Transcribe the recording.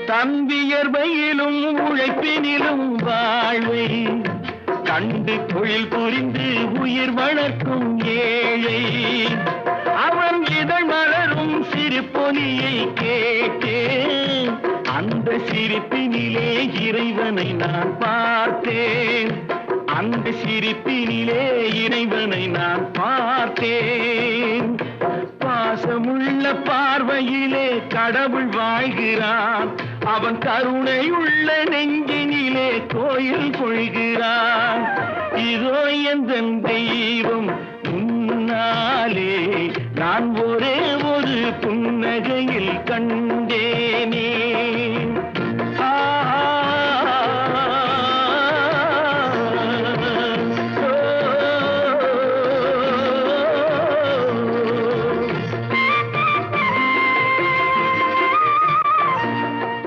தம்பியர்வையிலும் உழைப்பினிலும் வாழ்வை கண்டு தொழில் புரிந்து உயிர் வளர்க்கும் ஏழை அவன் இதழ் மலரும் சிரிப்பொலியை கேட்டேன் அந்த சிரிப்பினிலே இறைவனை நான் பார்த்தேன் அந்த சிரிப்பினிலே இறைவனை நான் பார்த்தேன் பாசமுள்ள பார்வையிலே கடவுள் வாழ்கிறான் அவன் கருணையுள்ள நெஞ்சினிலே கோயில் கொள்கிறான் இதோ எந்தன் தெய்வம் முன்னாலே நான் ஒரே ஒரு புன்னகையில் கண்டேனே